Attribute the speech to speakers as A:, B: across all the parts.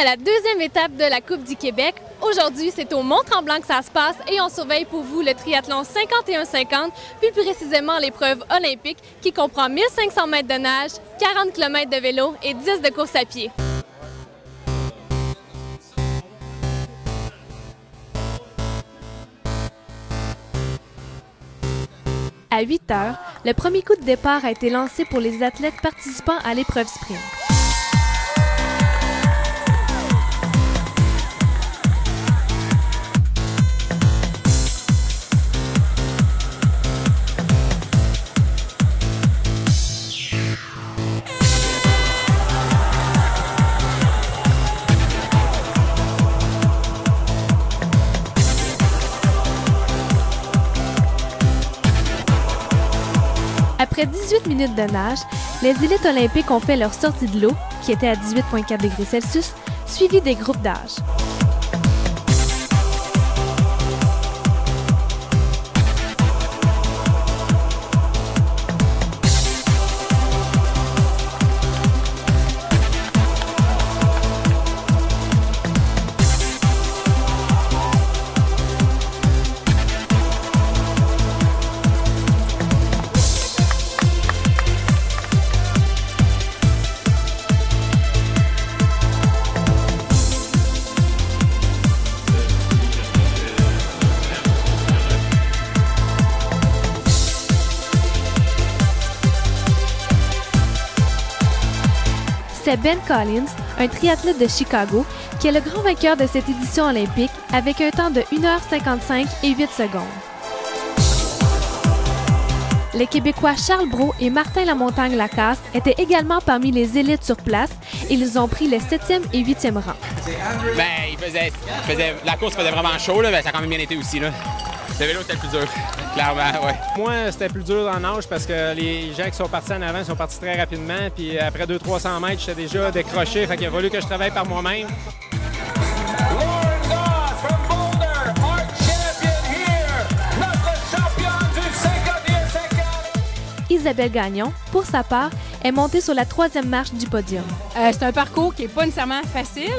A: à la deuxième étape de la Coupe du Québec. Aujourd'hui, c'est au Mont-Tremblant que ça se passe et on surveille pour vous le triathlon 51-50, plus précisément l'épreuve olympique qui comprend 1500 mètres de nage, 40 km de vélo et 10 de course à pied. À 8 heures, le premier coup de départ a été lancé pour les athlètes participant à l'épreuve sprint. Après 18 minutes de nage, les élites olympiques ont fait leur sortie de l'eau, qui était à 18,4 degrés Celsius, suivi des groupes d'âge. C'est Ben Collins, un triathlète de Chicago, qui est le grand vainqueur de cette édition olympique avec un temps de 1h55 et 8 secondes. Les Québécois Charles Brault et Martin Lamontagne-Lacasse étaient également parmi les élites sur place et ils ont pris les 7e et 8e rangs.
B: La course faisait vraiment chaud, là, ça a quand même bien été aussi. Là. Le vélo, c'était le plus dur, clairement, ouais.
C: Moi, c'était plus dur en nage parce que les gens qui sont partis en avant sont partis très rapidement. Puis après 200-300 mètres, j'étais déjà décroché. Fait qu'il a fallu que je travaille par moi-même.
A: Isabelle Gagnon, pour sa part, est montée sur la 3e marche du podium.
D: C'est un parcours qui n'est pas nécessairement facile.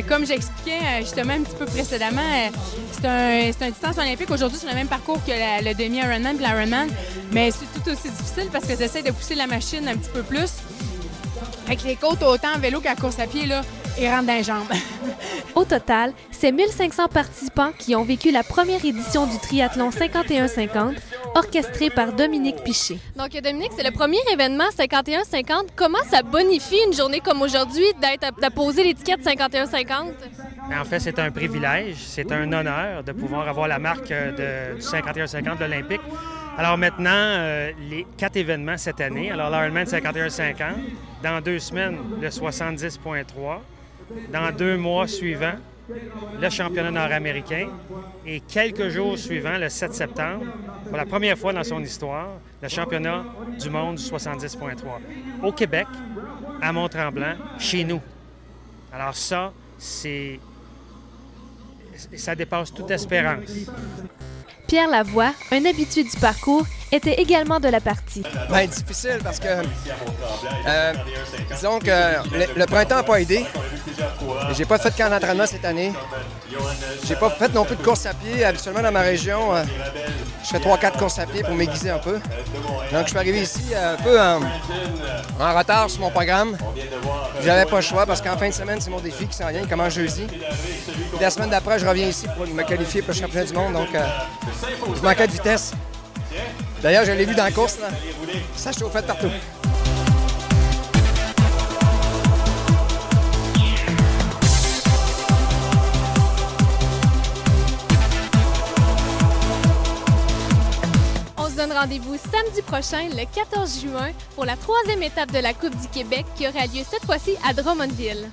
D: Comme j'expliquais justement un petit peu précédemment, c'est une distance olympique. Aujourd'hui, c'est le même parcours que le demi-Ironman et l'Ironman, mais c'est tout aussi difficile parce que tu essaies de pousser la machine un petit peu plus. Avec les côtes, autant en vélo qu'à course à pied, là, ils rentrent dans les jambes.
A: Au total, c'est 1500 participants qui ont vécu la première édition du triathlon 51-50, orchestré par Dominique Piché. Donc Dominique, c'est le premier événement 51-50. Comment ça bonifie une journée comme aujourd'hui d'apposer l'étiquette 51-50?
E: En fait, c'est un privilège, c'est un honneur de pouvoir avoir la marque du 51-50 de l'Olympique. Alors maintenant, les 4 événements cette année. Alors l'Ironman 51-50, dans 2 semaines, le 70.3, dans 2 mois suivants, le championnat nord-américain et quelques jours suivants, le 7 septembre, pour la première fois dans son histoire, le championnat du monde du 70.3 au Québec, à Mont-Tremblant, chez nous. Alors ça dépasse toute espérance.
A: Pierre Lavoie, un habitué du parcours, était également de la partie.
F: Bien difficile parce que, disons que le printemps n'a pas aidé. J'ai pas fait de camp d'entraînement cette année. J'ai pas fait non plus de course à pied. Habituellement, dans ma région, je fais 3-4 courses à pied pour m'aiguiser un peu. Donc, je suis arrivé ici un peu en retard sur mon programme. J'avais pas le choix parce qu'en fin de semaine, c'est mon défi qui s'en vient. Il commence jeudi. Puis la semaine d'après, je reviens ici pour me qualifier pour le championnat du monde. Donc, je manquais de vitesse. D'ailleurs, je l'ai vu dans la course, là. Ça chauffait de partout.
A: On se donne rendez-vous samedi prochain, le 14 juin, pour la 3e étape de la Coupe du Québec qui aura lieu cette fois-ci à Drummondville.